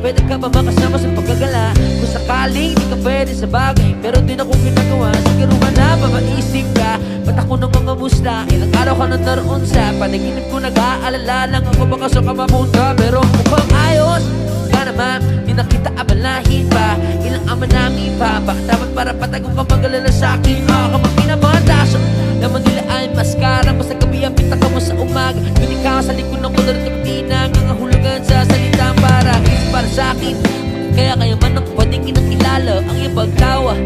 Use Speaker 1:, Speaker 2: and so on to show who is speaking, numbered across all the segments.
Speaker 1: Pwede ka ba makasama sa paggagala? Kung sakaling di ka pwede sa bagay, pero di na kong ginagawa. Siguro ba na maisip ka? Ba't ako ng mga musla? Ilang araw ka na naroon sa panaginip ko, nag-aalala lang ako baka sa kamapunta. Pero mukhang ayos ka naman, di na kita abalahin pa. Ilang ama namin pa, bakit dapat para patago ka mag-alala sa akin? Kapag pinabanda, naman nila ay maskara. Basta gabi ang pita ka mo sa umaga, yun ikaw sa likod ng kulor at kapitina. Ngangahulugan sa salitang para sa akin. Kaya man ako pwedeng kinakilala ang iyong pagtawa.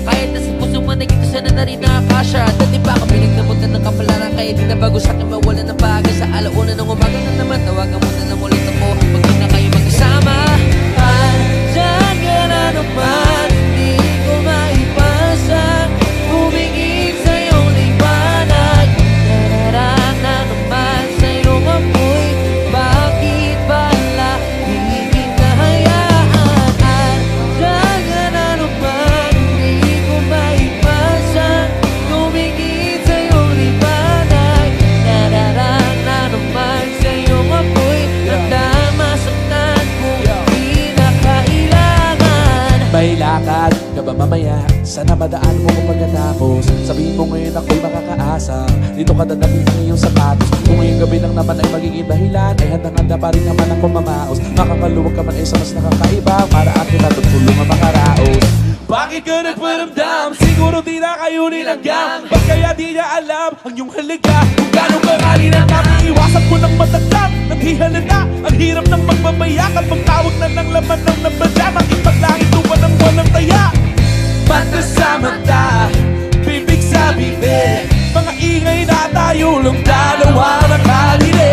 Speaker 1: Kahit na sa puso man naging sana na rin nakakasya. Dati pa ako pinagdamutan ng kapalaran, kaya di na bago sa akin mawala ng bagay. Sa alauna ng umaga na naman, tawagan mo na lang ulit ako. Pag di na kayo magkasama, andyan ka na naman. Di ko maipasan, humingin sa iyong liwanag. Nararaan na naman sa iyong apoy. Bakit bala di kita hayaan? Andyan ka na naman. Di ko maipasan, humingin sa iyong liwanag. Nararaan na naman sa iyong apoy. Nagdamasaktan kung di na kailangan.
Speaker 2: May lakad ka ba mamaya? Sana madaan mo kung pagkatapos. Sabihin mo ngayon ako'y makakaasa. Dito ka dadalhin ng iyong sapatos. Kung ngayong gabi lang naman ay magiging dahilan, ay handang-handa pa rin naman ako mamaos. Makakaluwag ka man ay sa mas nakakaiba, para akin na tutulungan makaraos. Bakit ka nagparamdam? Siguro di na kayo nilanggam. Ba't kaya di niya alam ang iyong halaga? Kung gano'ng karali na iwasan ko ng matagdam. Naghihalata, ang hirap ng magbabayak. At magtawag na ng laman ng nabadya. Makipaglangit tuwa ng walang taya. Mata sa mata, bibig sa bibig. Mga ingay na tayo lang dalawa nakalili.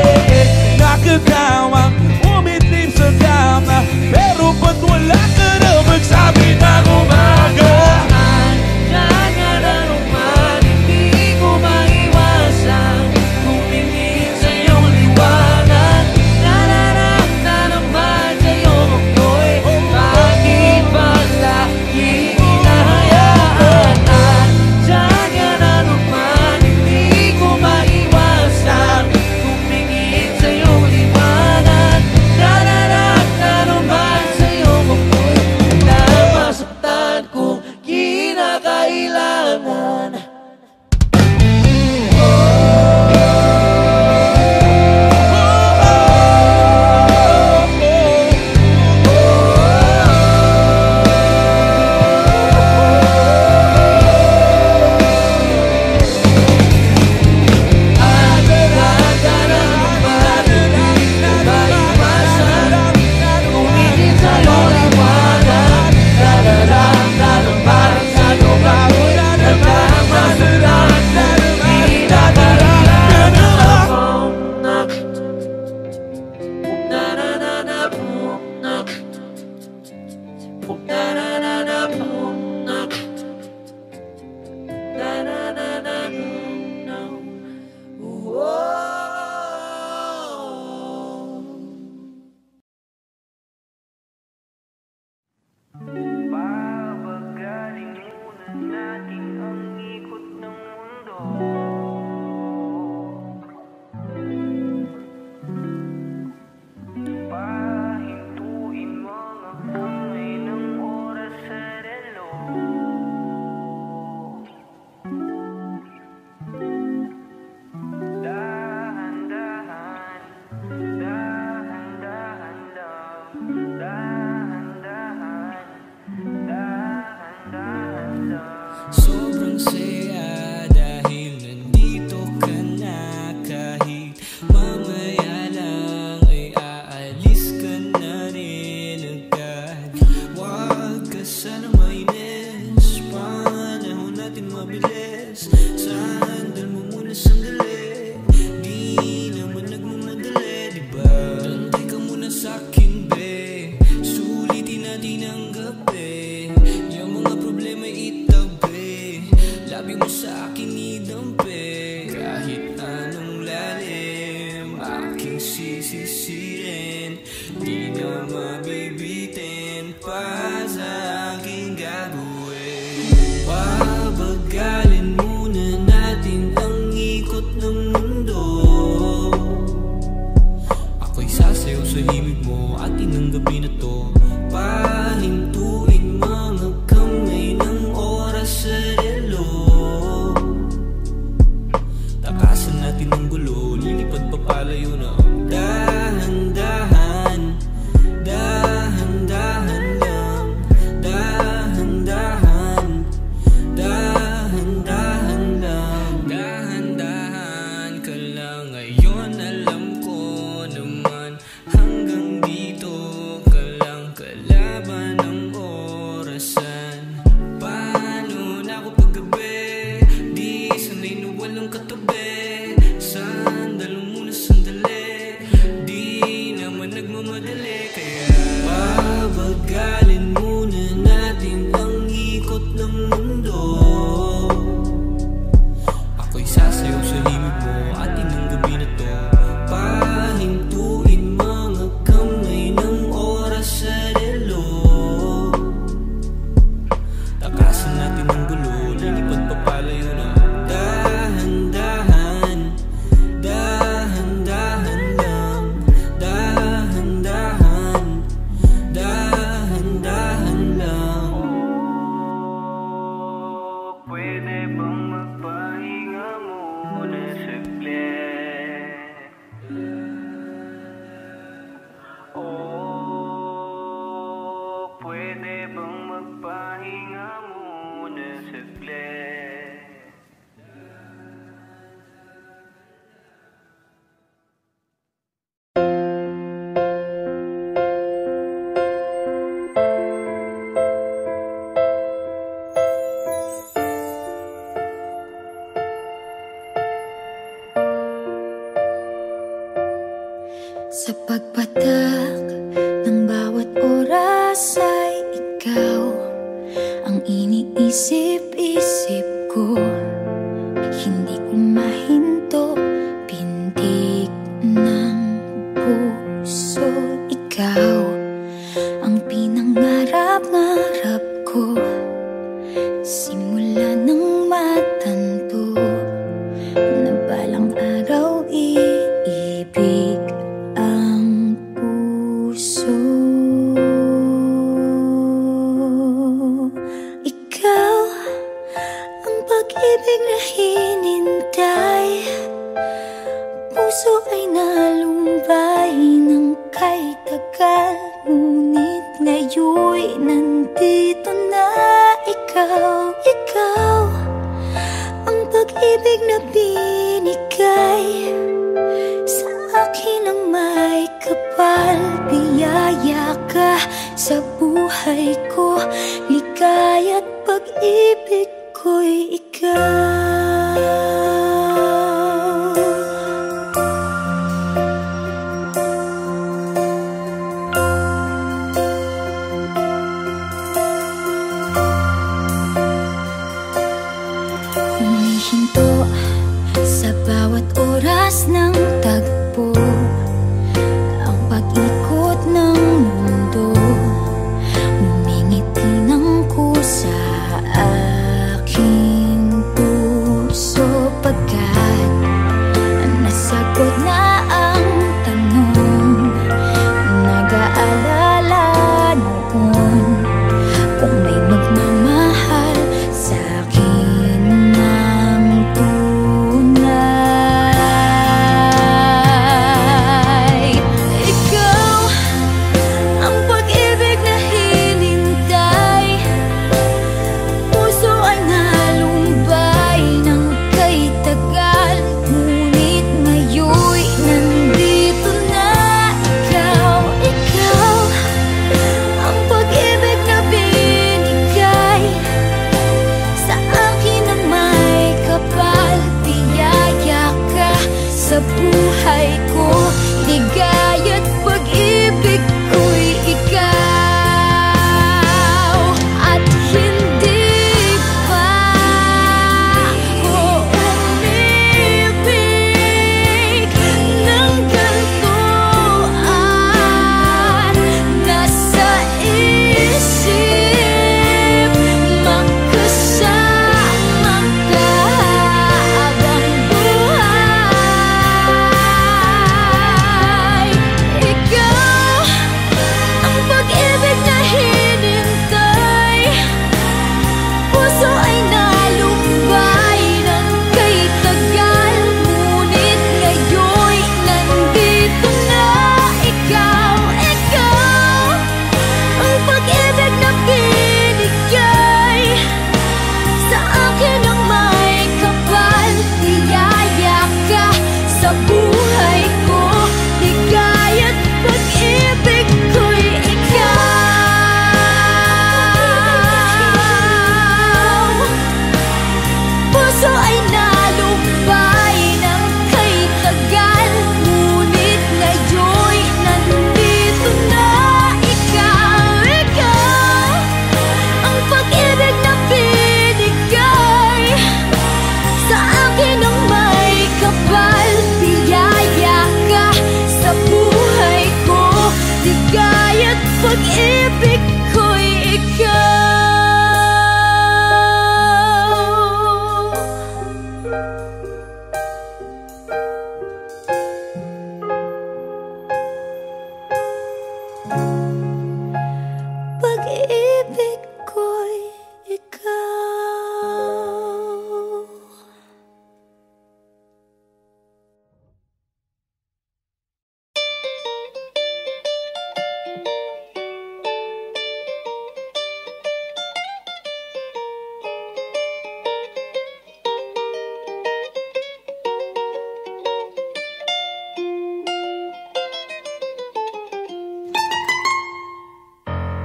Speaker 2: Nakatawang umitlip sa kama, pero ba't wala ka na magsabi ng umaga?
Speaker 1: Andyan ka na naman, hindi ko maiwasan, humingin sa iyong liwanag. Nararaan na naman sa iyong apoy. Bakit bala di kita hayaan? Andyan ka na naman, hindi ko maiwasan, humingin sa iyong liwanag. Nararaan na naman sa iyong apoy. Namasaktan kung kinakailangan.
Speaker 3: Babagaling muna natin ang ikot ng labi mo sa akin idampi. Kahit anong lalim aking sisisirin, di na mabibitin pa sa aking gagawin. Pabagalin muna natin ang ikot ng mundo. Ako'y sasayaw sa himig mo, atin ang gabi na to. Pahintuin mga kamay ng oras sa relo. Takasan natin ang gulo, lilipad pa palayo na. Dahan-dahan, dahan-dahan lang. Dahan-dahan, dahan-dahan lang. Dahan-dahan ka lang. Ngayon alam ko naman hanggang dito ka lang, kalaban ng orasan. Paano na ako paggabi, di sanay na walang katabi. Sandalo muna sandali, di naman nagmamadali. Kaya pabagalin muna natin ang ikot ng mundo. Ako'y sasayaw sa himig mo, atin ang gabi na to. Pahintuin mga kamay ng oras sa relo. Takasan natin ang gulo, lilipad pa palayo na. Dahan-dahan, dahan-dahan lang. Dahan-dahan, dahan-dahan lang. Pwede bang magpahinga muna saglit? Oh, pwede bang magpahinga muna saglit?
Speaker 4: Sa pagpatak ng bawat oras ay ikaw ang iniisip-isip ko. Hindi ko mahinto, pintig ng puso. Ikaw ang pinangarap-ngarap ko, simula ng matanto na balang araw iibig ang puso. Ikaw ang pag-ibig na hinintay, puso ay nalumbay ng kay tagal. Ngunit ngayon'y nandito na ikaw. Ikaw ang pag-ibig na binigay sa akin ang may kapal. Biyaya ka sa buhay ko, ligaya't pag-ibig ko'y ikaw. Humihinto sa bawat oras ng tagpo, ang pag-ikot ng mundo. Ngumingiti ng kusa aking puso, pagkat nasagot na ang tanong. Nag-aalala noon kung may magmamahal sa akin ng tunay. pag-ibig ko'y ikaw. Pag-ibig ko'y ikaw.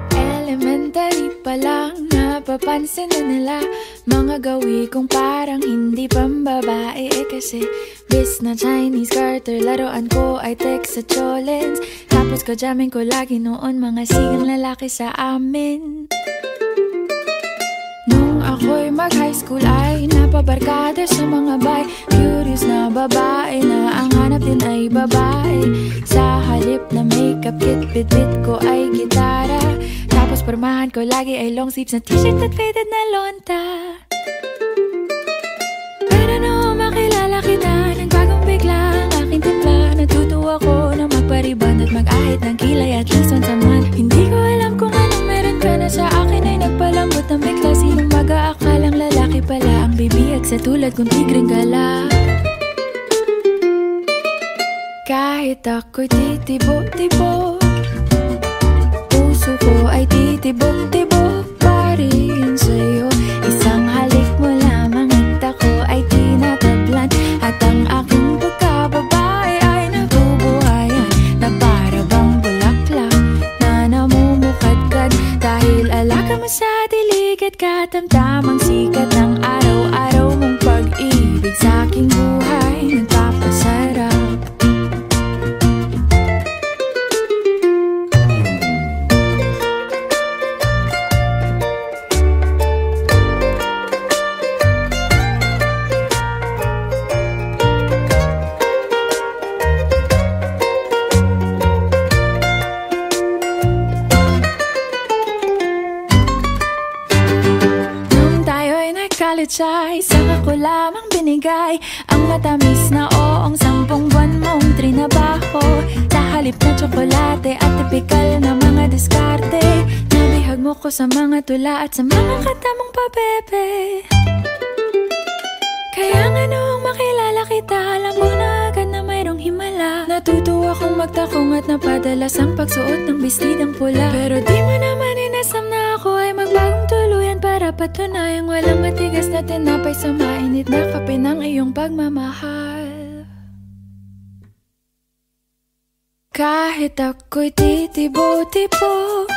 Speaker 4: Elementary pa lang, napapansin na nila mga gawi kong parang hindi pambabae. Kasi bis na Chinese Carter, laruan ko ay text sa cholens. Tapos kajamin ko lagi noon mga sigang lalaki sa amin. Nung ako'y mag-high school ay napabarkada sa mga bay. Curious na babae na ang hanap din ay babae. Sa halip na makeup kit, bit-bit ko ay gitara. Tapos pormahan ko lagi ay long sleeves na t-shirt at faded na lonta. Pero nung makilala kita, nagbagong bigla ang aking timpla. Natutuwa ko na magpariban at mag-ahit ng kilay at least once a month. Hindi ko alam kung anong meron ka na sa akin ay nagpalambot ng bigla. Sinong mag-aakalang lalaki pala ang bibihag sa tulad kong tigreng gala. Kahit ako'y titibok-tibok, puso ko ay titibok-tibok pa rin sa'yo. Isang halik mo lamang at ako ay tinatablan. At ang aking pagkababae ay nabubuhayan na para bang bulaklak na namumukadkad. Dahil alaka mo sa dilig at katamtamang sikat ng araw-araw mong pag-ibig sa aking buhay nagpapasarap. Ay saka ko lamang binigay ang matamis na oong 10 buwan mong trinabaho. Sa halip na tsokolate at tipikal na mga diskarte, nabihag mo ko sa mga tula at sa mga kanta mong pabebe. Kaya nga noong makilala kita, alam mo na agad na mayroong himala. Natutuwa kong magtakong at napadalas ang pagsuot ng bestidang pula. Pero di mo naman inasam na ako ay magbagong tuluyan para patunayang walang matigas na tinapay sa mainit na kape ng iyong pagmamahal. Kahit ako'y titibok-tibok,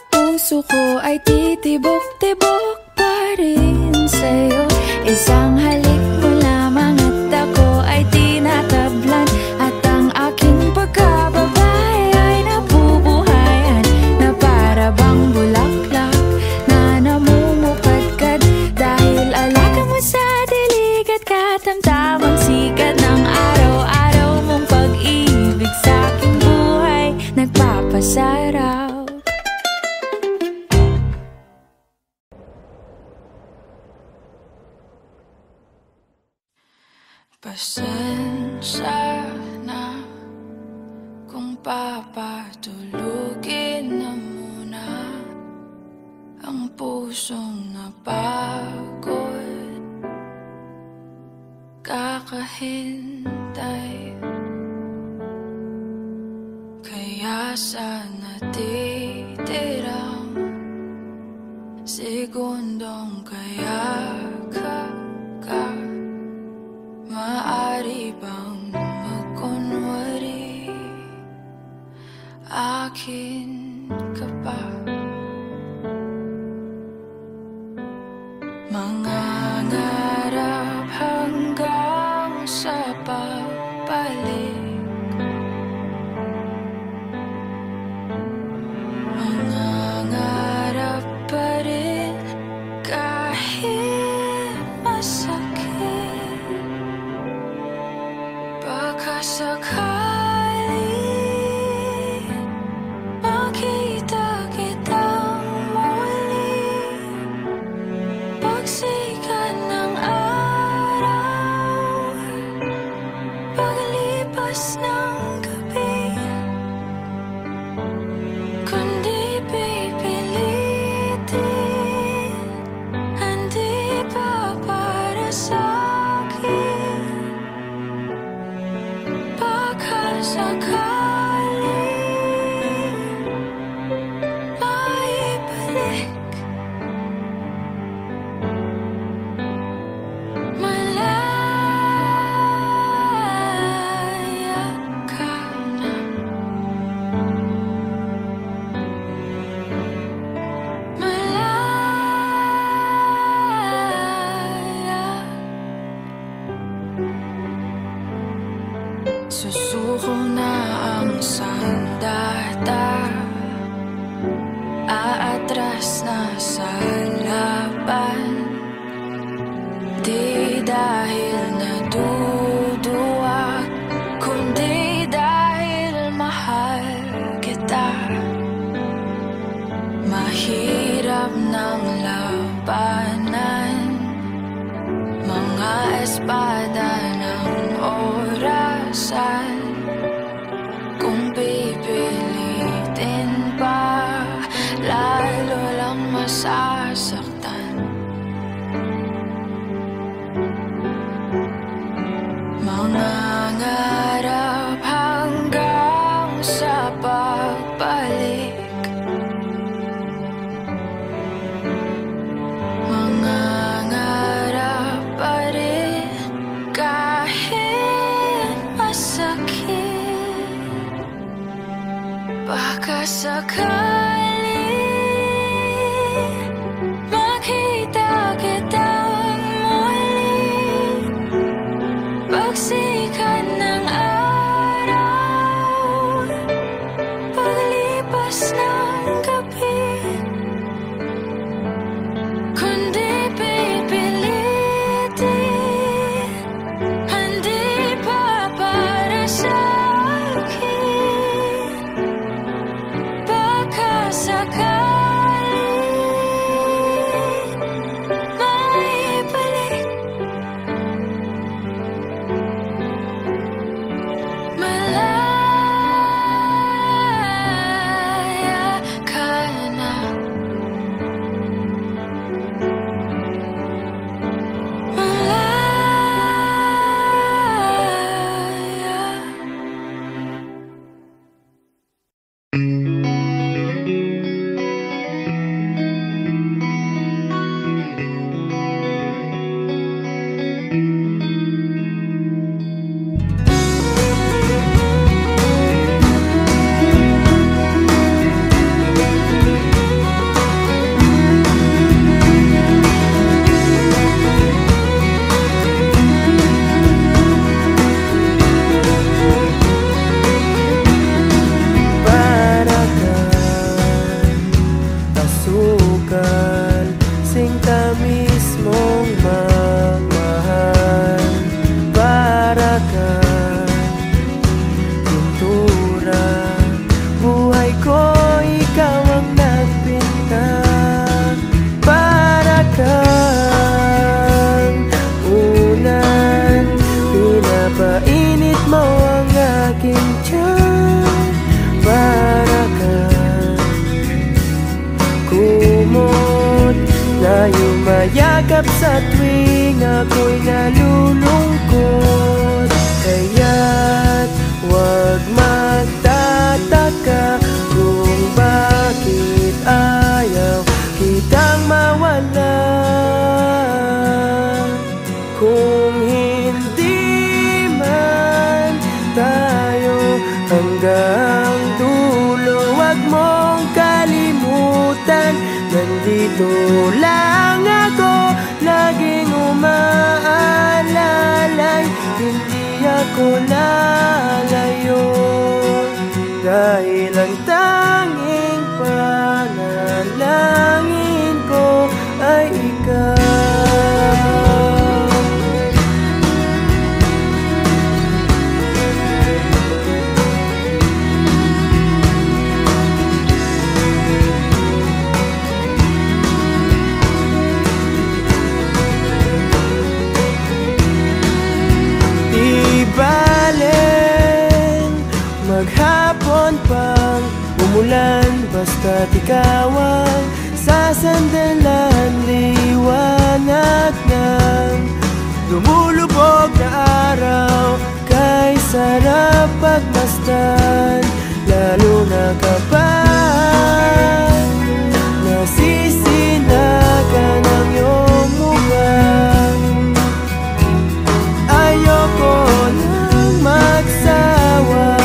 Speaker 4: puso ko ay titibok-tibok pa rin sa'yo. Isang halik mo lamang at ako ay tinatablan. At ang aking pagkababae ay nabubuhayan na para bang bulaklak na namumukadkad. Dahil alaka mo sa dilig at katamtamang sikat ng araw-araw mong pag-ibig sa aking buhay nagpapasarap. Pasensya na kung papatulugin na muna ang pusong napagod. Kakahintay kaya sa natitirang segundong kaya ka maaari bang magkunwari akin ka pa? Mangangarap hanggang sa pagbalik, mangangarap pa rin kahit masakit. Baka sakali sandata, aatras na sa laban. Di dahil naduduwag, kundi dahil mahal kita. Mahirap ng labanan, mga espada ng orasan. Kung pipilitin pa, lalo lang masasaktan. Mangangarap hanggang sa pagbalik, mangangarap pa rin kahit masakit. Baka sakali makita kitang muli, pagsikat ng araw, paglipas ng gabi. Kundi pipilitin, hindi pa para sa akin. Baka sakali maibalik, malaya ka na.
Speaker 5: Mayakap sa tuwing ako'y nalulungkot. Kaya't huwag magtataka kung bakit ayaw kitang mawala. Kung hindi man tayo hanggang dulo, huwag mong kalimutan, nandito lang ako, laging umaalalay. Hindi ako lalayo, dahil ang tanging panalangin ko ay ikaw. Maghapon pang umulan, basta't ikaw ang sasandalan. Liwanag ng lumulubog na araw, kay sarap pagmasdan, lalo na kapag nasisinagan ang iyong mukha. Ayoko nang magsawa,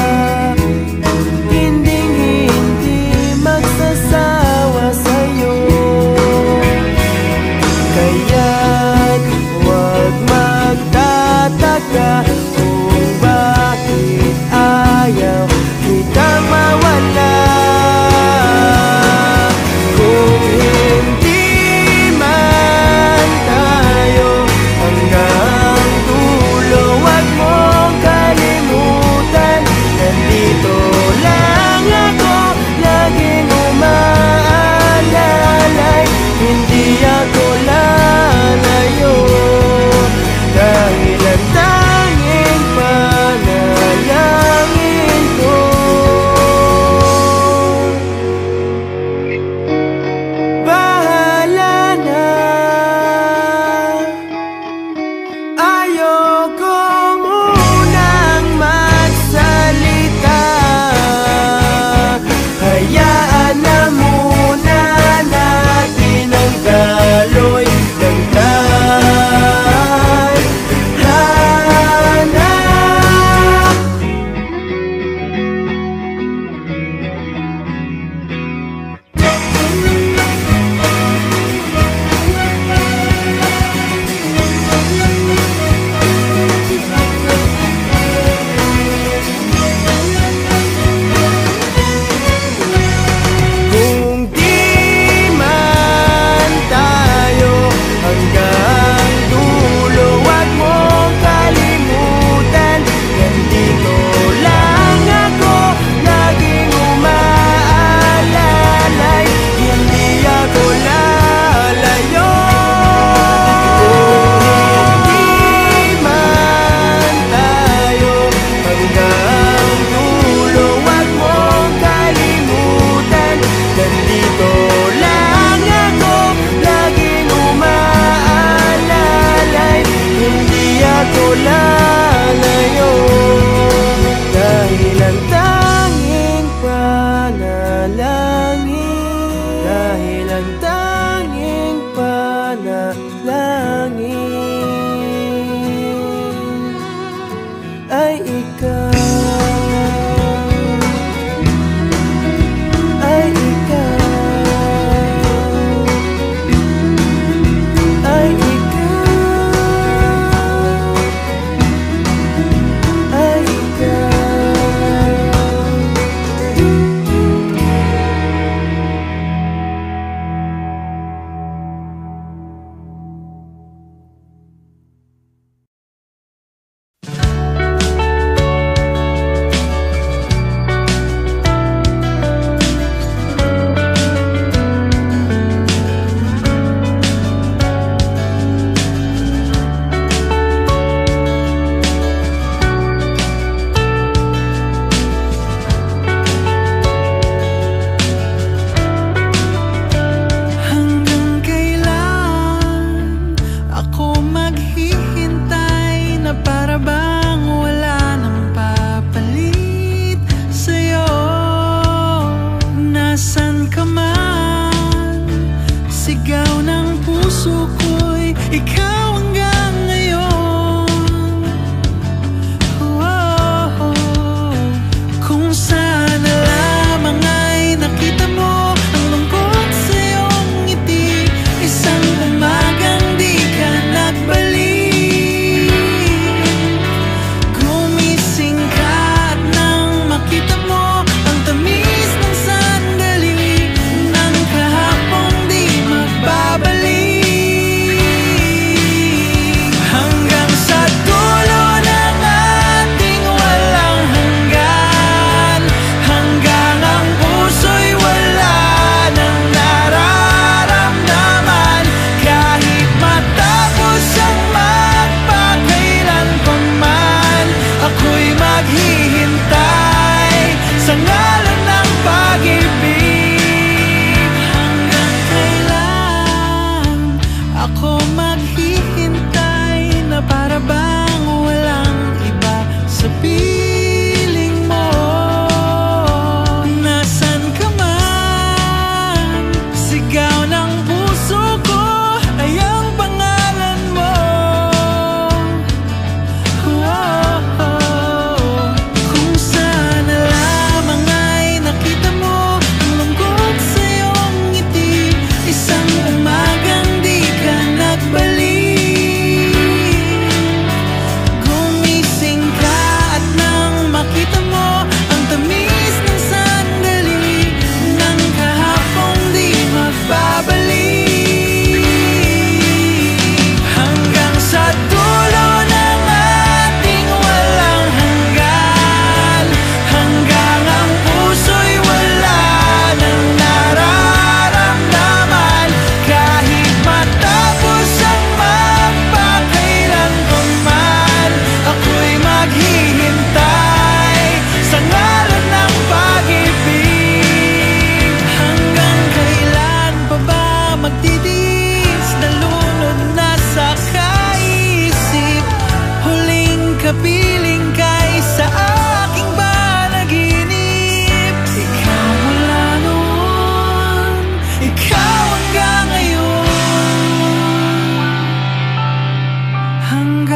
Speaker 5: kaya't huwag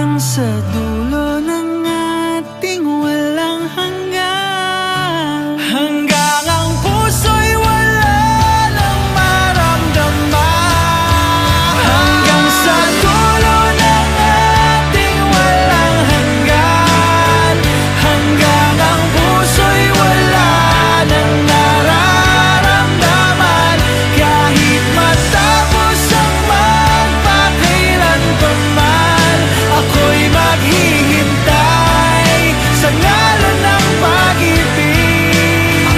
Speaker 5: hanggang sa dulo ng ating walang hanggan. Hanggang ang puso'y wala nang maramdaman. Hanggang sa dulo ng ating walang hanggan. Hanggang ang puso'y wala nang nararamdaman. Kahit matapos ang magpakailan pa man, ako'y maghihintay sa ngalan ng pag-ibig.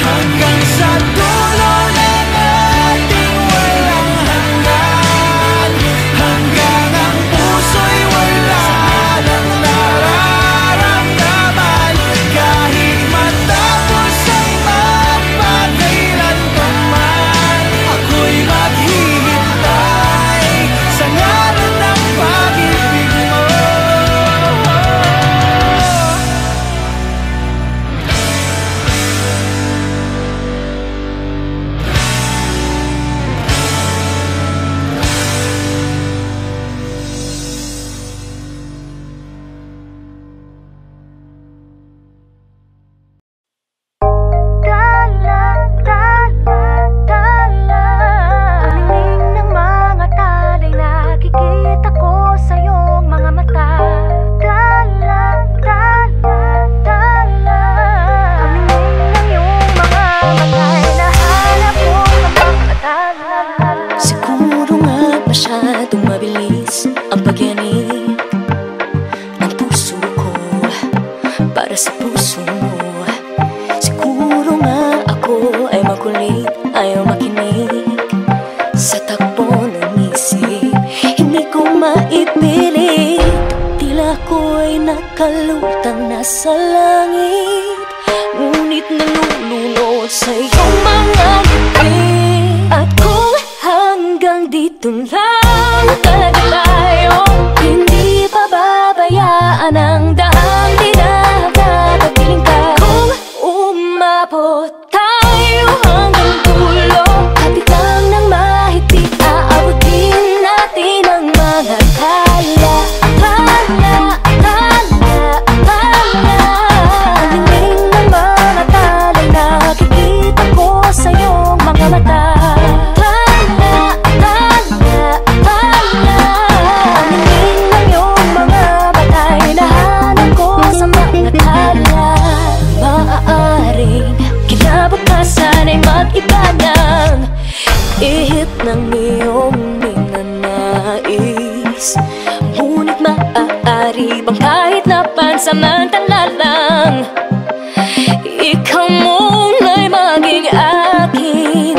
Speaker 5: Hanggang sa dulo ng ating walang hanggan. Hanggang ang puso'y wala nang nararamdaman. Kahit matapos ang magpakailan pa man, ako'y maghihintay sa ngalan ng pag-ibig mo.
Speaker 6: Panining ng mga talay, nakikita ko sa iyong mga mata. Panining ng iyong mga matay, nahanap ko sa pagkatala. Siguro nga masyadong mabilis ang pagyanig ng puso ko para sa puso mo. Siguro nga ako ay makulit, ayaw makinig sa takbo ng isip. Hindi ko maipilit, tila ko ay nakalutang nasa langit, ngunit nalulunod sa iyong mga ngiti. At kung hanggang dito lang talaga tayo, hindi pababayaan ang daang dinagagabiling ka. Kung umabot tayo hanggang dulo, kapit lang ng mahigpit, aabutin natin ang mga tala. Panining ng mga talay, nakikita ko sa iyong mga mata. Panining ng iyong mga batay, nahanap ko sa mga tala. Maaaring kinabukasan ay mag-iba ng ihip ng iyong ninanais. Ngunit maaari bang kahit na pansamantala lang, ikaw muna'y maging akin.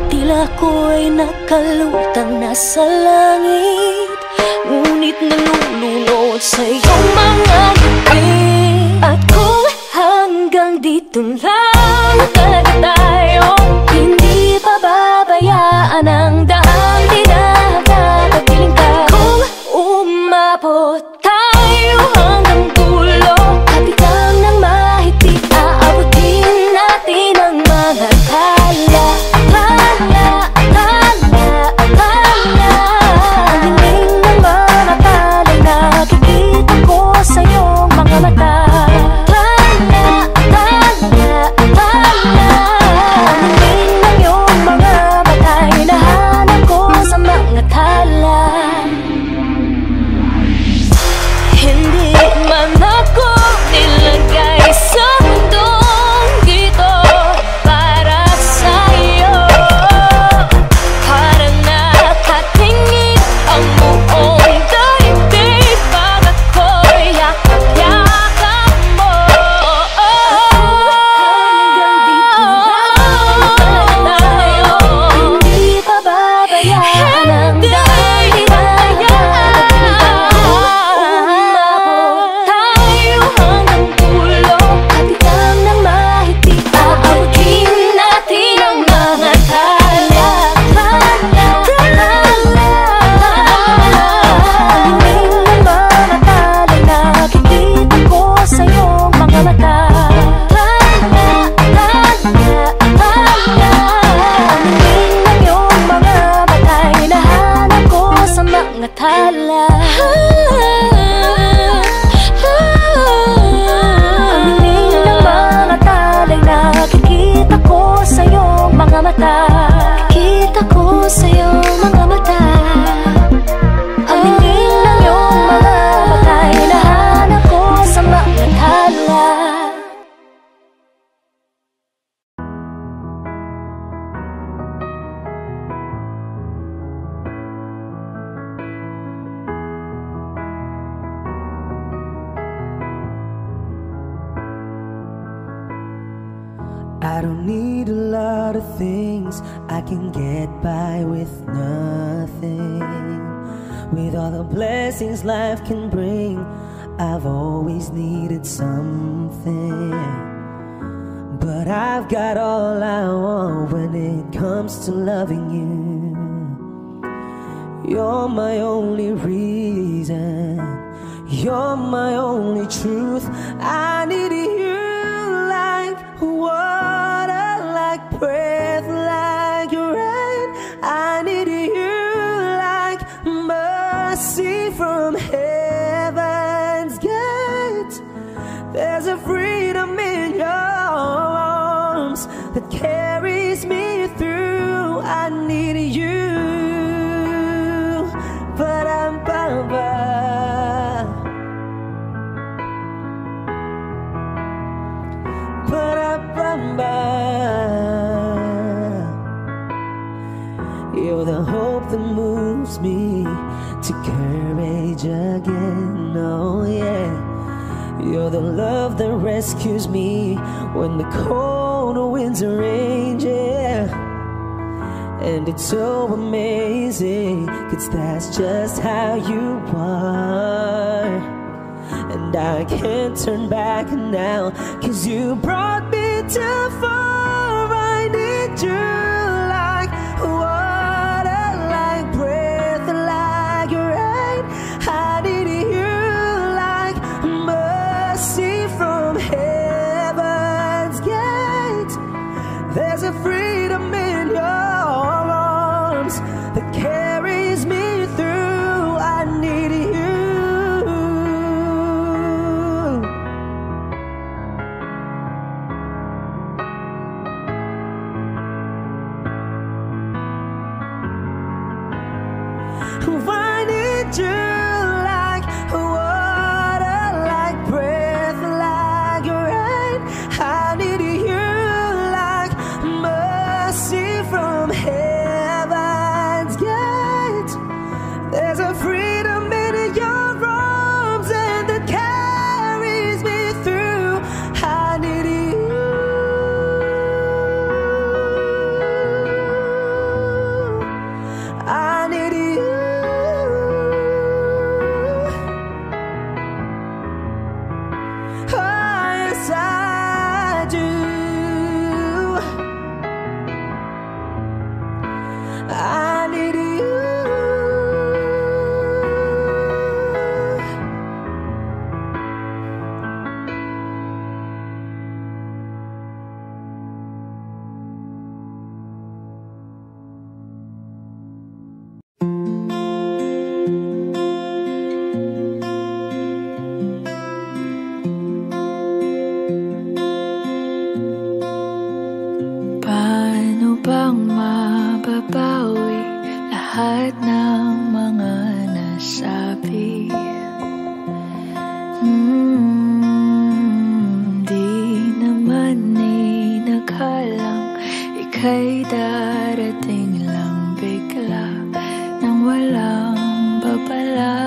Speaker 6: Tila ko'y nakalutang nasa langit, ngunit nalulunod sa iyong mga ngiti. At kung hanggang dito lang talaga tayo, hindi pababayaan ang daang dinagagabiling ka. Kung umabot tayo hanggang dulo, kapit lang ng mahigpit, aabutin natin ang mga tala. Panining ng mga talay, nakikita ko sa iyong mga mata. Panining ng iyong mga batay, nahanap ko sa mga tala.
Speaker 7: I don't need a lot of things, I can get by with nothing. With all the blessings life can bring, I've always needed something. But I've got all I want when it comes to loving you. You're my only reason, you're my only truth. I need you like water, like breath, like rain. I need you like mercy from heaven's gate. There's a freedom in your arms that carries me through. I need you. Ba-dum-bum-ba. You're the hope that moves me to courage again, oh yeah. You're the love that rescues me when the cold winds rage, yeah. And it's so amazing, 'cause that's just how you are. And I can't turn back now, 'cause you brought me too far. I need you like water, like breath, like rain. I need you like mercy from heaven's gate. There's a freedom in your arms that carries me through. I need you. I need you like water, like breath, like rain. I need you like mercy from heaven's gate. There's a freedom in your arms and that carries me through. I need you. I need you.
Speaker 4: Paano bang mababawi lahat ng mga nasabi? Di naman inakalang ika'y darating lang bigla nang walang babala.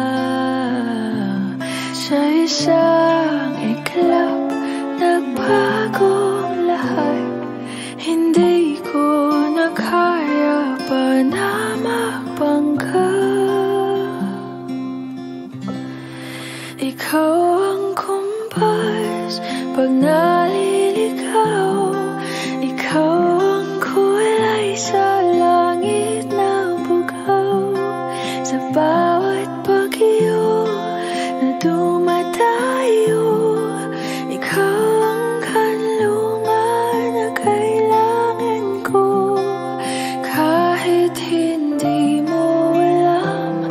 Speaker 4: Sa isang iglap nagbagong lahat. Hindi ko na kaya pa na magbangga. Ikaw ang kumpas pag naliligaw. Ikaw ang kulay sa langit na bugaw. Sa bawat bagyo na dumadayo, ikaw ang kanlungan na kailangan ko. Kahit hindi mo alam,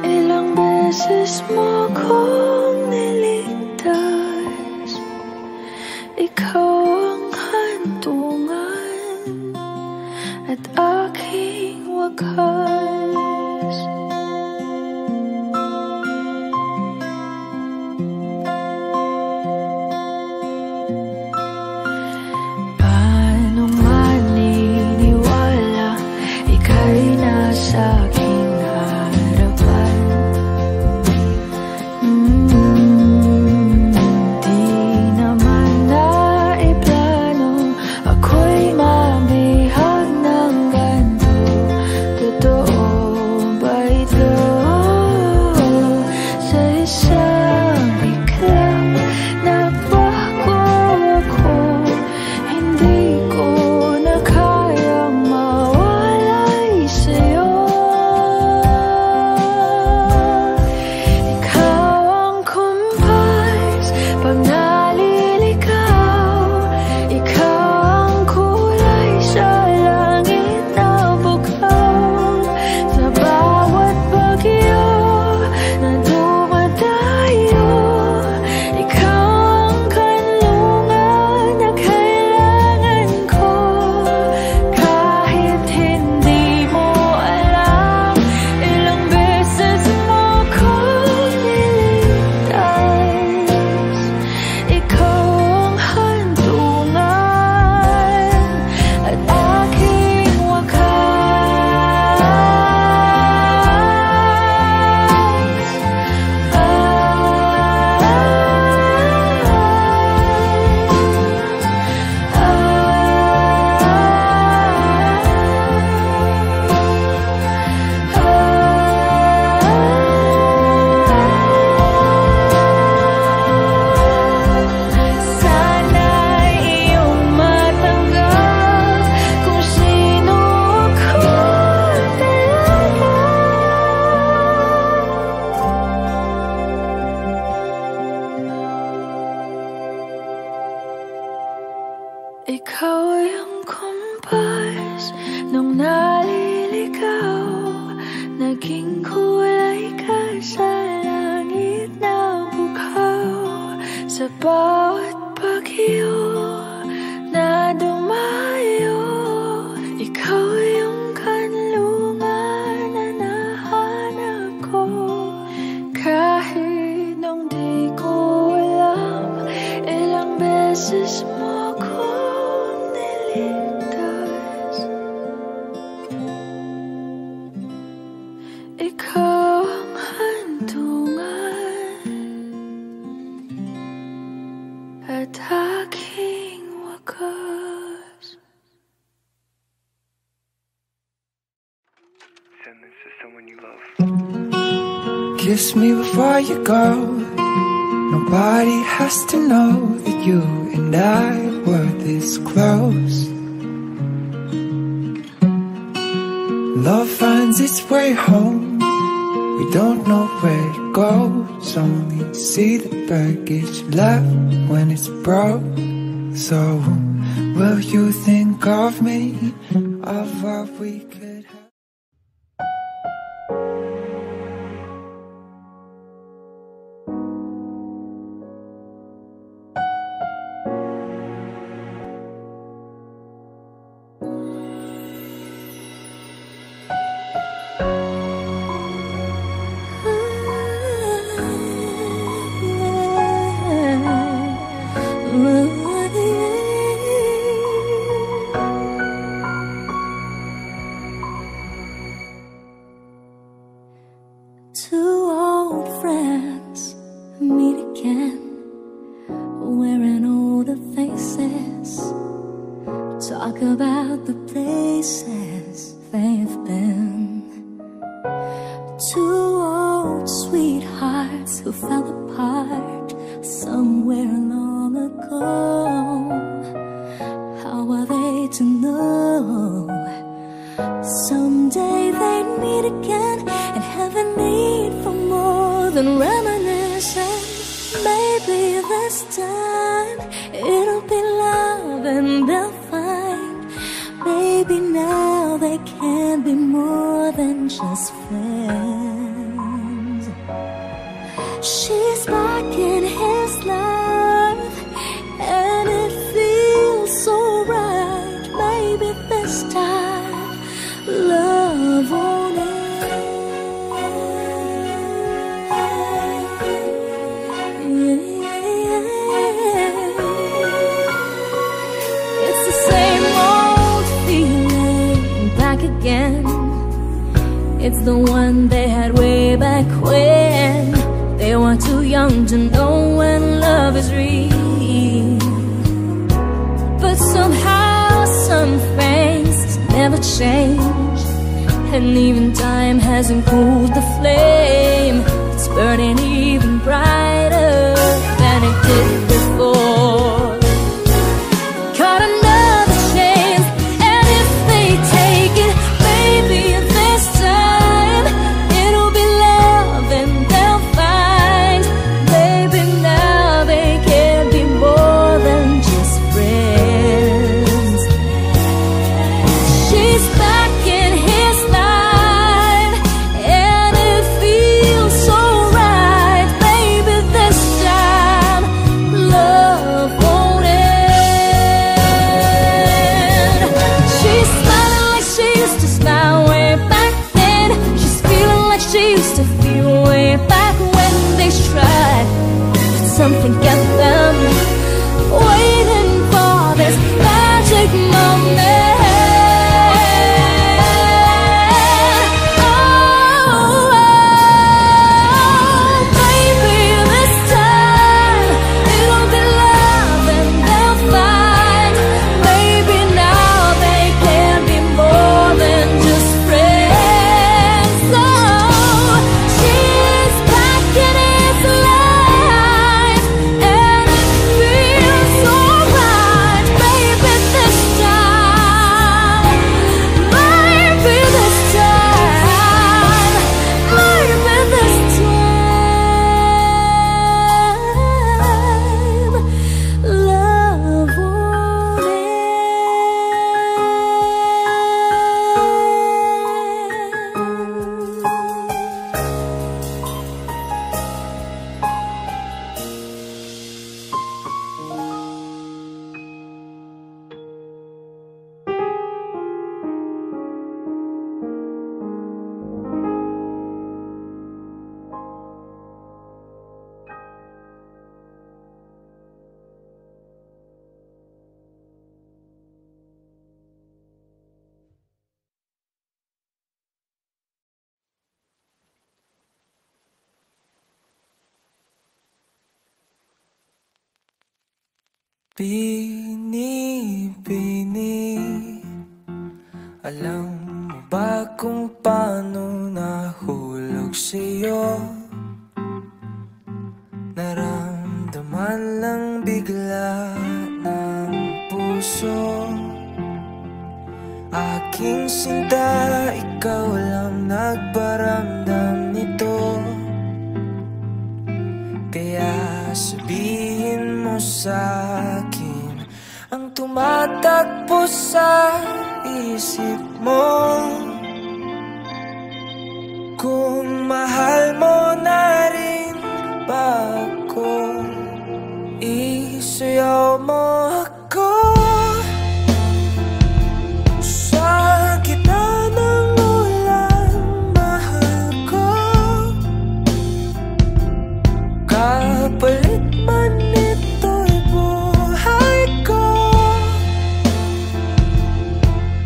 Speaker 4: ilang beses mo kong niligtas. Ikaw ang hantungan at aking wakas. Paano maniniwala ika'y nasa aking harapan? Sa bawat bagyo na dumayo, ikaw yung kanlungan na nahanap ko. Kahit nung di ko alam, ilang beses mo kong niligtas. Ikaw ang hantungan at aking wakas.
Speaker 5: Send this to someone you love. Kiss me before you go. Nobody has to know that you and I were this close. Love finds its way home. We don't know where it goes. Only see the baggage left when it's broke. So will you think of me, of what we could have?
Speaker 4: Two old friends meet again, wearing older faces, talk about the places they've been. Two old sweethearts who fell apart somewhere long ago. How are they to know? Someday they'd meet again and have a need for more than reminiscing. Maybe this time it'll be love and they'll find. Maybe now they can be more than just friends. She's back in his life and it feels so right. Maybe this time love won't end. It's the same old feeling back again. It's the one they had way back when they were too young to know when love is real. But somehow some things never change, and even time hasn't cooled the flame. It's burning even brighter than it did before. Caught another chance, and if they take it, maybe this time it'll be love and they'll find. Maybe now they can be more than just friends. She's back in his life and it feels so right. Maybe this time love won't end. She's smiling like she used to smile way back then. She's feeling like she used to feel way back when they tried. But something kept them waiting for this magic moment.
Speaker 6: And
Speaker 5: Bini-bini, alam mo ba kung paano nahulog sa'yo? Naramdaman lang bigla ng puso. Aking sinta, ikaw lang nagparamdam nito. Kaya sabihin mo sa'kin ang tumatakbo sa isip mo. Kung mahal mo na rin ba ako, isayaw mo ako. Sa gitna ng ulan, mahal ko. Kapalit man ito'y buhay ko.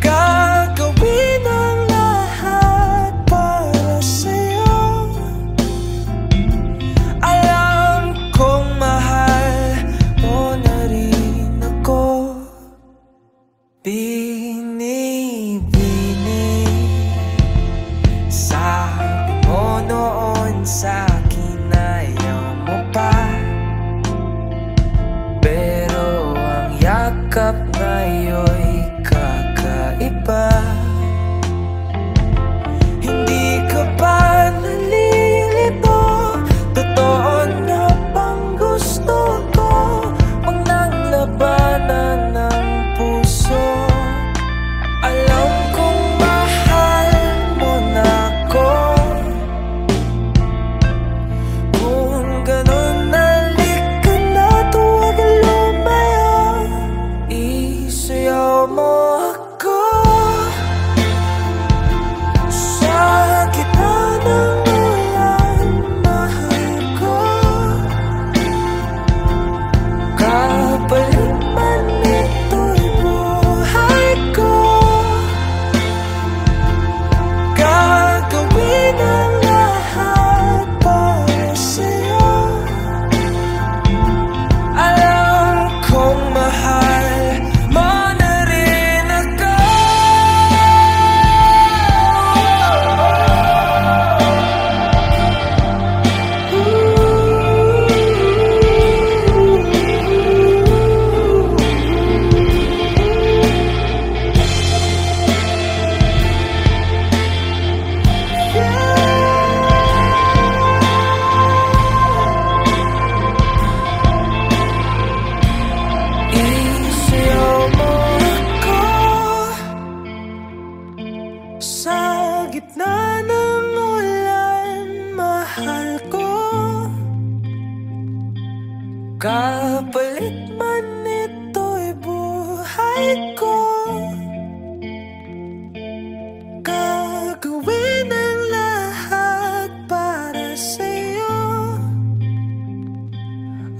Speaker 5: Gagawin ang lahat para sa'yo. Alam kong mahal mo na rin ako. Bini-bini, sabi mo noon sa'kin ayaw mo pa. Pero ang yakap ngayon'y kakaiba. Hindi ka ba nalilito? Totoo na bang gusto ko? Huwag nang labanan ng puso. Alam kong mahal mo na ako. Kung ganon, halika na't huwag lumayo. Isayaw mo ako. Sa gitna ng ulan, mahal ko. Kapalit man ito'y buhay ko. Gagawin ang lahat para sa'yo. Alam kong mahal mo na rin ako. Isayaw mo ako. Sa gitna ng ulan, mahal ko. Kapalit man ito'y buhay ko. Gagawin ang lahat para sa'yo.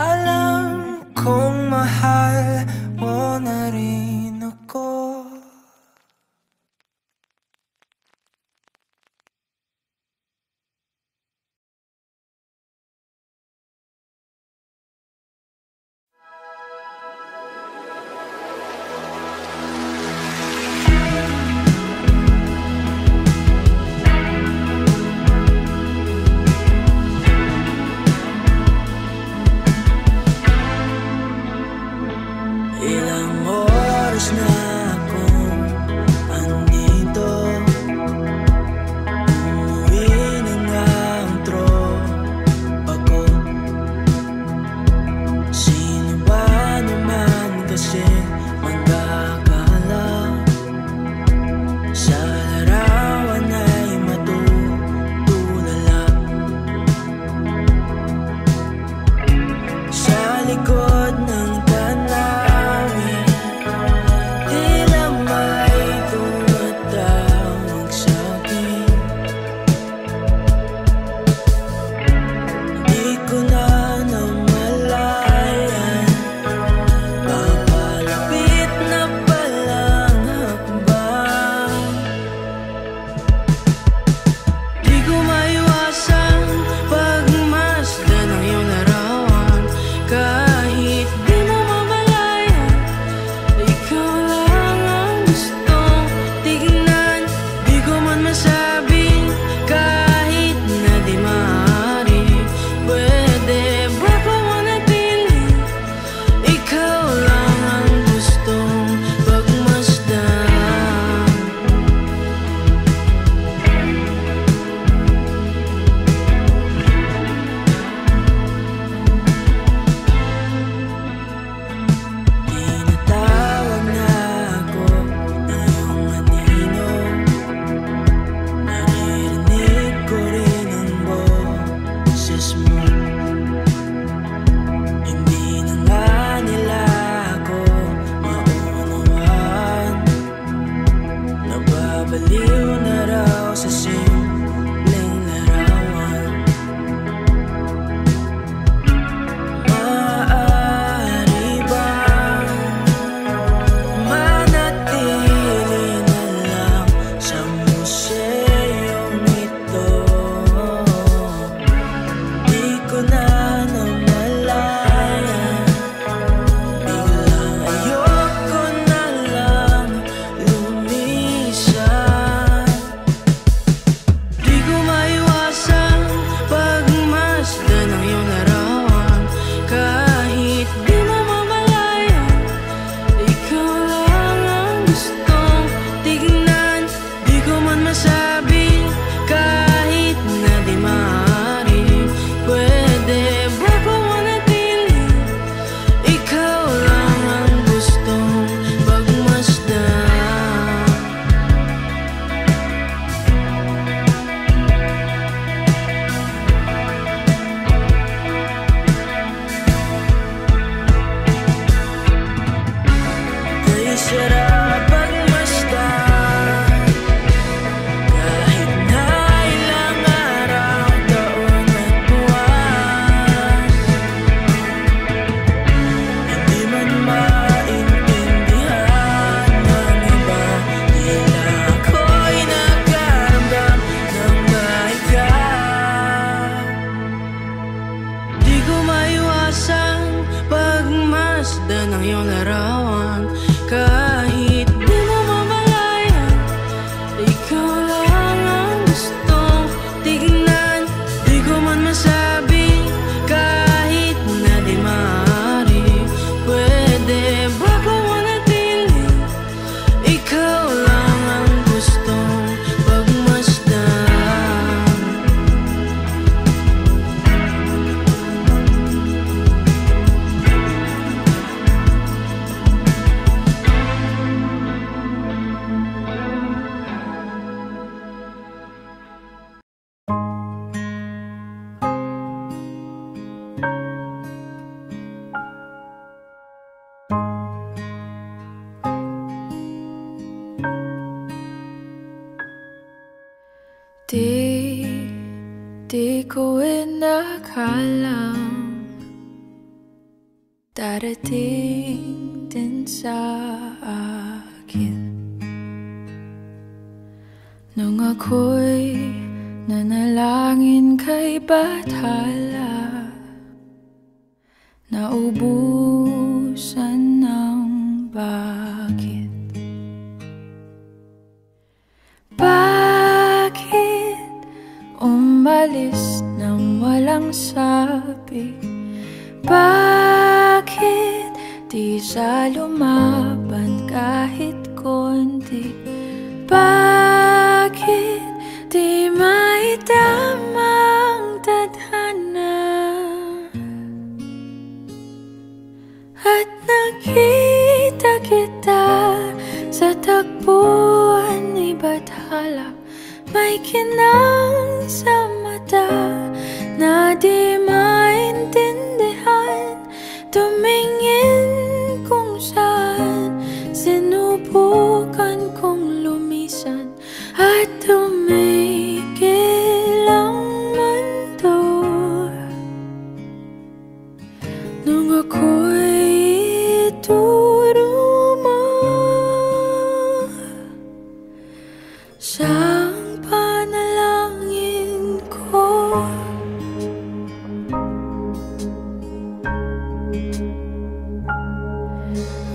Speaker 5: Alam kong mahal mo na rin ako.
Speaker 8: pag-asang pagmasdan ng iyong larawan. Kahit di mo mamalayan, ikaw lang ang gustong tignan. Di ko man masabi kahit na di maaari. Pwede ba kung manatili, ikaw lang ang gustong pagmasdan.
Speaker 4: Di ko inakalang darating din sa akin nung ako'y nanalangin kay Bathala, naubusan ng bakit. Umalis nang walang sabi? Bakit di siya lumaban kahit konti? Bakit di maitamang tadhana? At nakita kita sa tagpuan ni Bathala, may kinang sa mata na di maintindihan. Tumingin kung saan, sinubukan kong lumisan at tumigil ang mundo. Nung ako'y ituro mo siyang panalangin ko.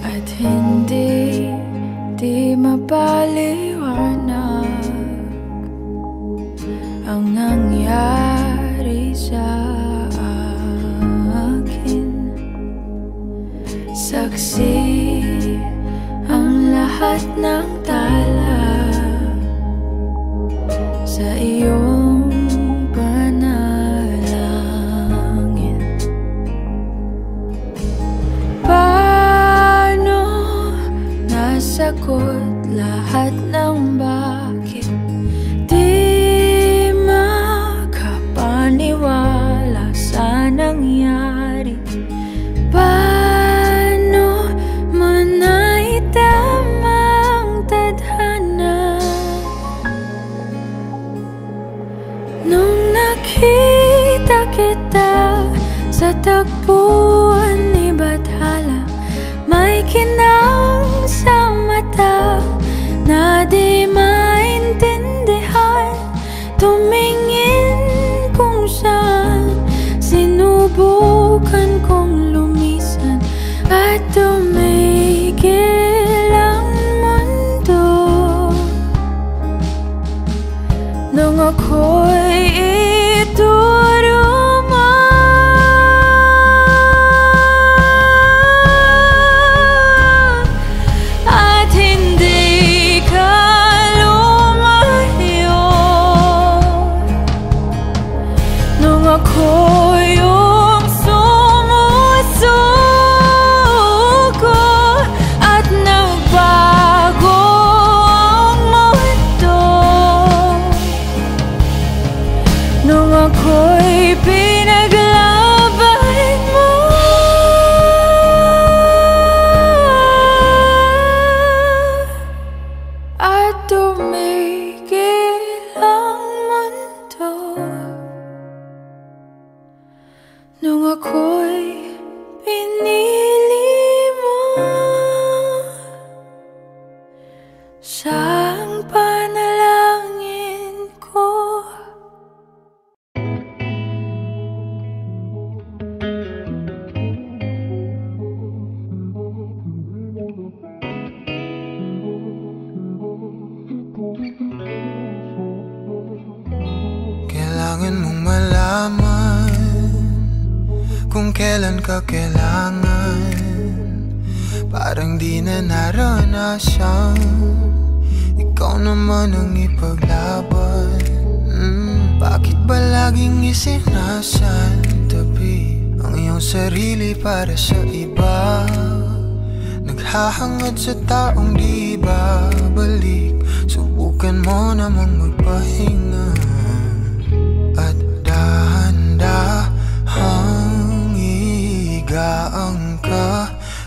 Speaker 4: At hindi di mapaliwanag ang nangyari sa akin. Saksi ang lahat ng tala sa iyong panalangin. Paano nasagot lahat ng bakit? Di makapaniwala sa nangyari. Paano man naitamang tadhana? Nung nakita kita sa tagpuan ni Bathala, may kinang sa mata na di maintindihan. Tumingin kung saan, sinubukan kong lumisan at tumigil ang mundo. Nung ako'y ituro mo at hindi ka lumayo. Nung ako yung sumusuko at nagbago ang mundo. Nung ako'y pinaglaban mo at tumigil ang mundo. Nung ako'y pinili mo siyang panalangin ko.
Speaker 5: kung kailan ka kailangan. Parang di na naranasan, ikaw naman ang ipaglaban. Bakit ba laging isinasantabi ang iyong sarili para sa iba? Naghahangad sa taong di babalik, subukan mo namang magpahinga. At dahan-dahang higaang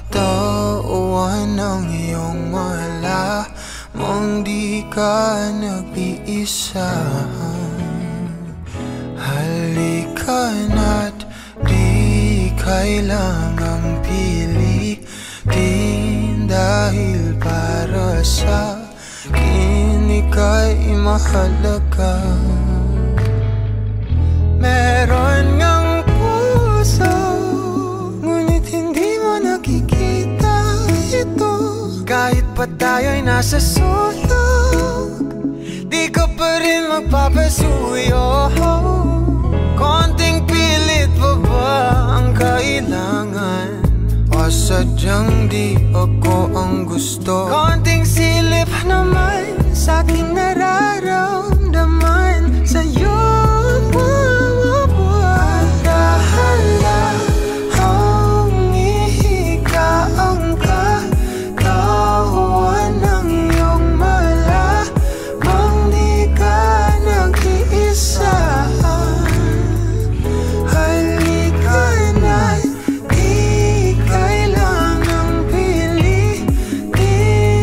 Speaker 5: katawan ng iyong malamang di ka nag-iisa. Halika na't di kailangang pilitin, dahil para sa akin ika'y mahalaga. Meron ngang puso, ngunit hindi mo nakikita ito. Kahit pa tayo'y nasa sulok, di ka pa rin magpapasuyo. Konting pilit pa ba ang kailangan? O sadyang di ako ang gusto? Konting silip naman sa aking nararamdaman sa'yo. Dahan-dahang ihiga ang katawan ng iyong malamang di ka nag-iisa. Halika na't di kailangang pilitin,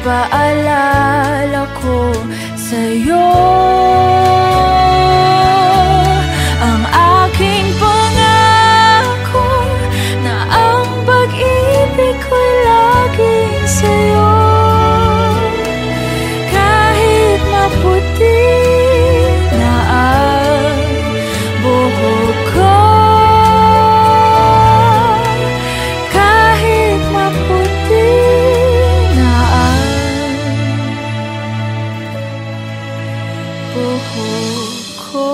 Speaker 4: ipaalala ko sa'yo ang aking pangako na ang pag-ibig ko laging sa'yo. Kahit maputi na ang buhok ko, kahit maputi na ang buhok ko.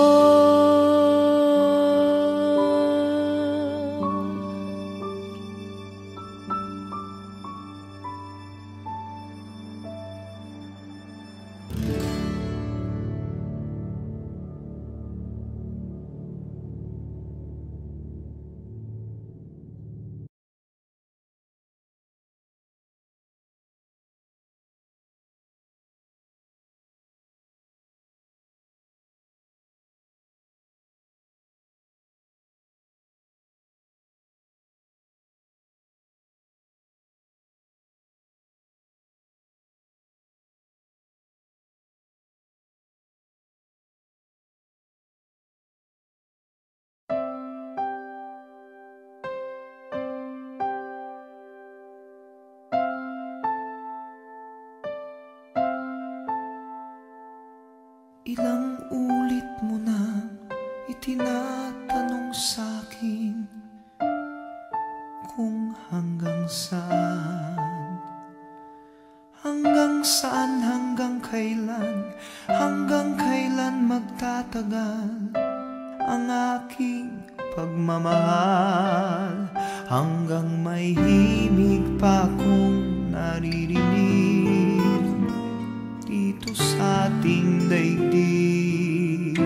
Speaker 5: Ilang ulit mo na itinatanong sa'kin kung hanggang saan, hanggang saan, hanggang kailan magtatagal ang aking pagmamahal, hanggang may himig pa akong naririnig dito sa ating daigdig,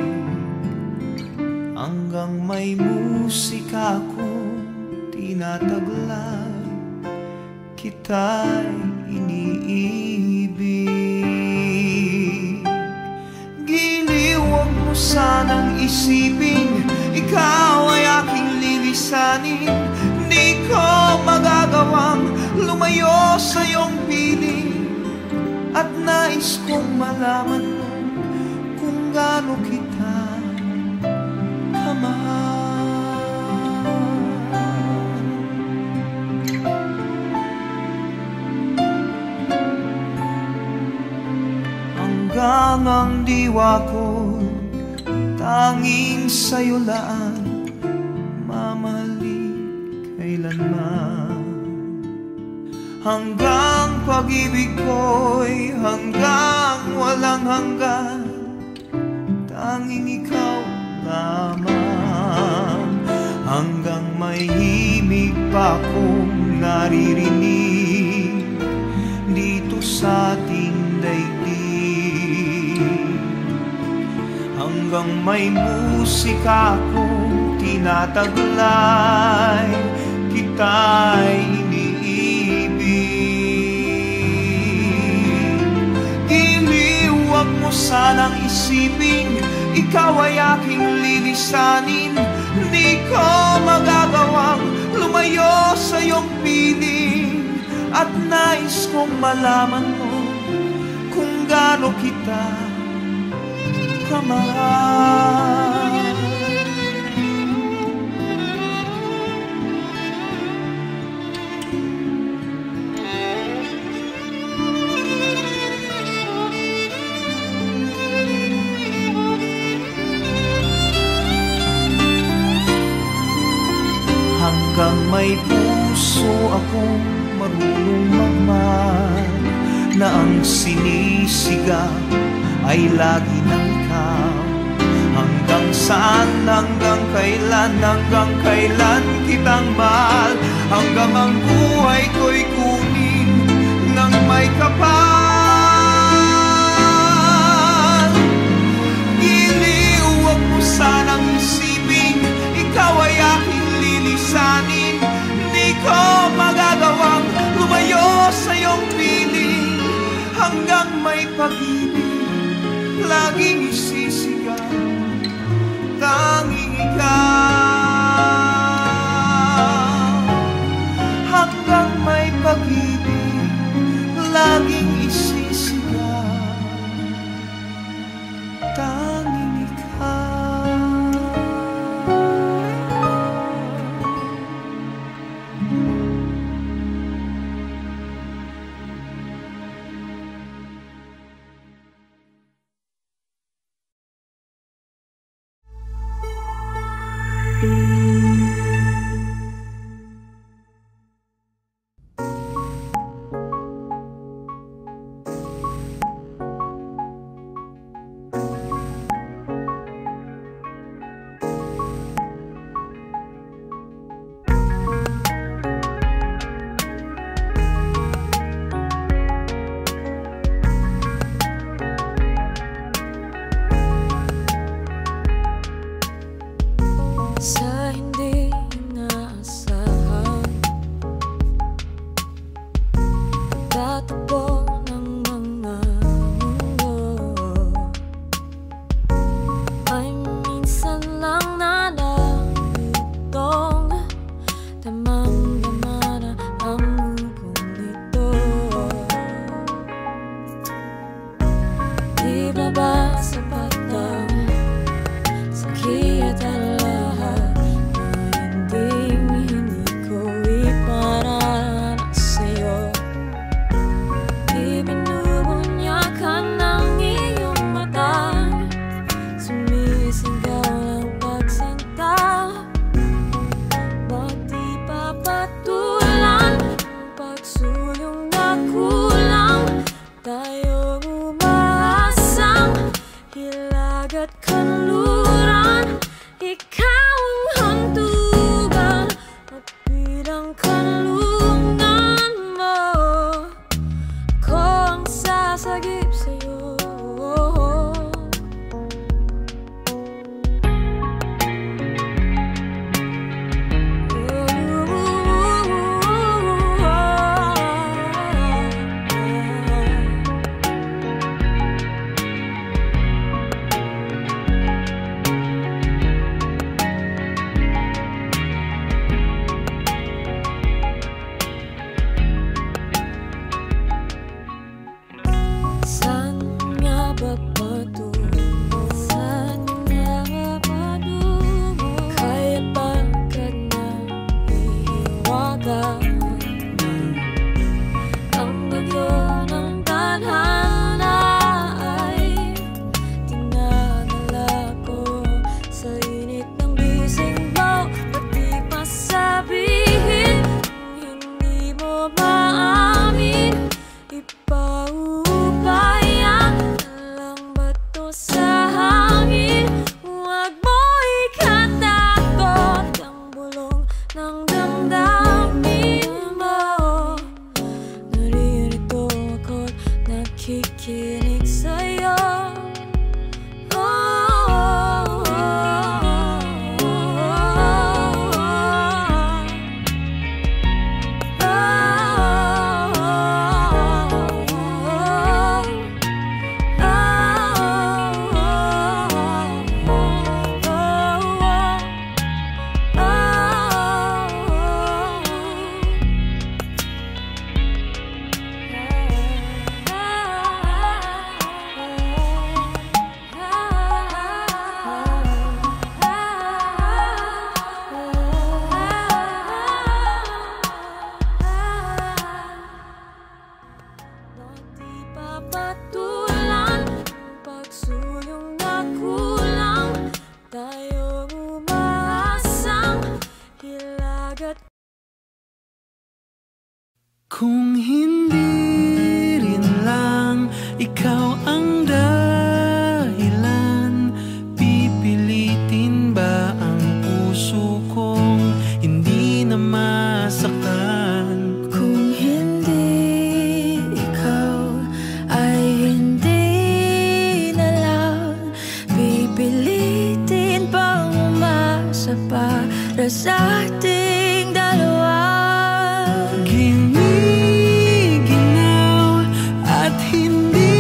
Speaker 5: hanggang may musika akong tinataglay, kita'y iniibig. Giliw, huwag mo sanang isipin ikaw ay aking lilisanin. Di ko magagawang lumayo sa iyong piling, at nais kong malaman mo kung gaano kita kamahal. Hanggang ang diwa ko tanging sa'yo lang mamahalin kailanman. Hanggang pag-ibig ko'y hanggang walang hanggan, tanging ikaw lamang. Hanggang may himig pa akong naririnig dito sa ating daigdig, hanggang may musika akong tinataglay, kita'y iniibig. Giliw, huwag mo sanang isipin ikaw ay aking lilisanin. Di ko magagawang lumayo sa iyong piling, at nais kong malaman mo kung gaano kita kamahal. Hanggang may puso akong marunong magmahal, na ang sinisigaw ay lagi ng ikaw. Hanggang saan, hanggang kailan kitang mahal, hanggang ang buhay ko'y kunin ng may kapal. Giliw, huwag mo sanang isipin ikaw ay aking lilisanin. Di ko magagawang lumayo sa iyong piling, hanggang may pag-ibig laging isisigaw, tanging ikaw. Hanggang may pag-ibig laging isisigaw,
Speaker 8: Kung hindi rin lang ikaw ang dahilan, pipilitin ba ang puso kong hindi na masaktan?
Speaker 4: Kung hindi ikaw ay hindi na lang, pipilitin bang umasa para sa ating dalawa? Bumibitaw dahil di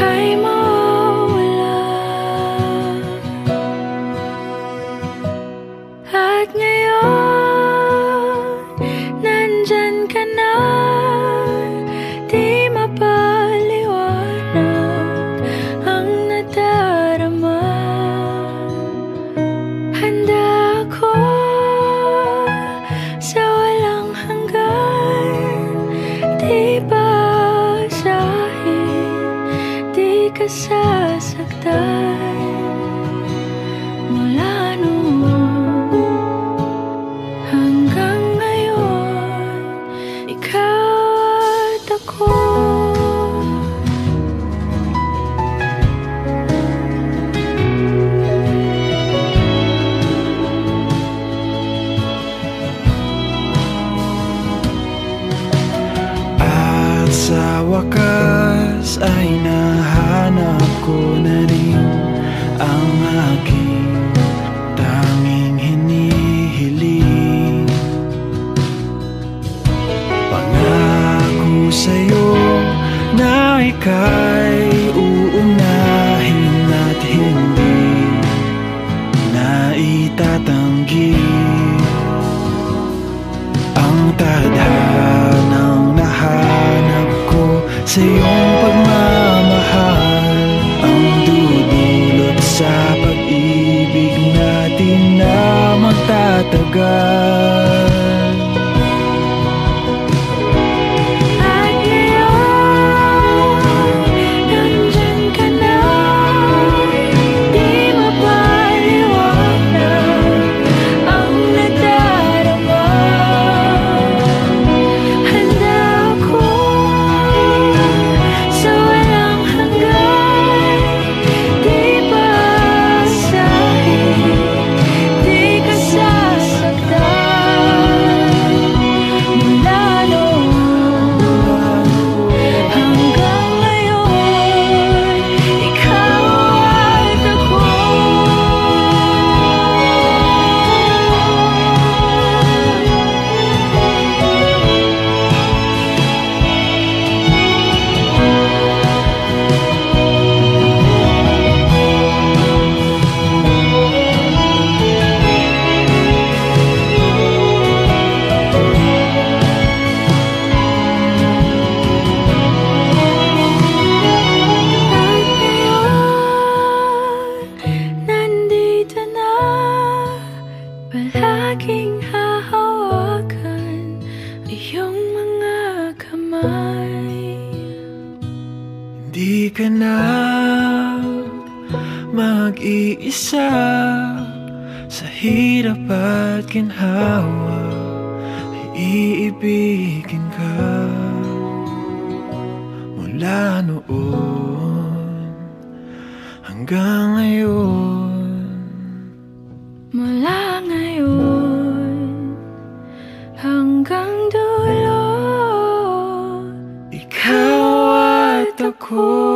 Speaker 4: ika'y mawawala. At ngayon, nandyan ka na, di mapaliwanag ang nadarama. Handa ako sa walang hanggan, di basahin, di ka sasaktan. Mula noon hanggang ngayon, ikaw at ako.
Speaker 5: At sa wakas ay nahanap ko na rin ang aking tanging hinihiling. Pangako sa'yo na ika'y uunahin at hindi na itatanggi ang tadhanang nahanap ko sa iyong pagmamahal, ang dudulot sa pag-ibig natin na magtatagal.
Speaker 4: At ngayon, nandyan ka na, di mapaliwanag ang nadarama. Handa ako sa walang hanggan, di basahin, di ka sasaktan. Mula noon hanggang ngayon, ikaw at ako. At ngayon, nandito na, palaging hahawakan iyong mga kamay.
Speaker 5: Hindi ka na mag-iisa sa hirap at ginhawa, ay iibigin ka. Mula noon hanggang ngayon,
Speaker 4: Mula ngayon hanggang dulo,
Speaker 5: ikaw at ako.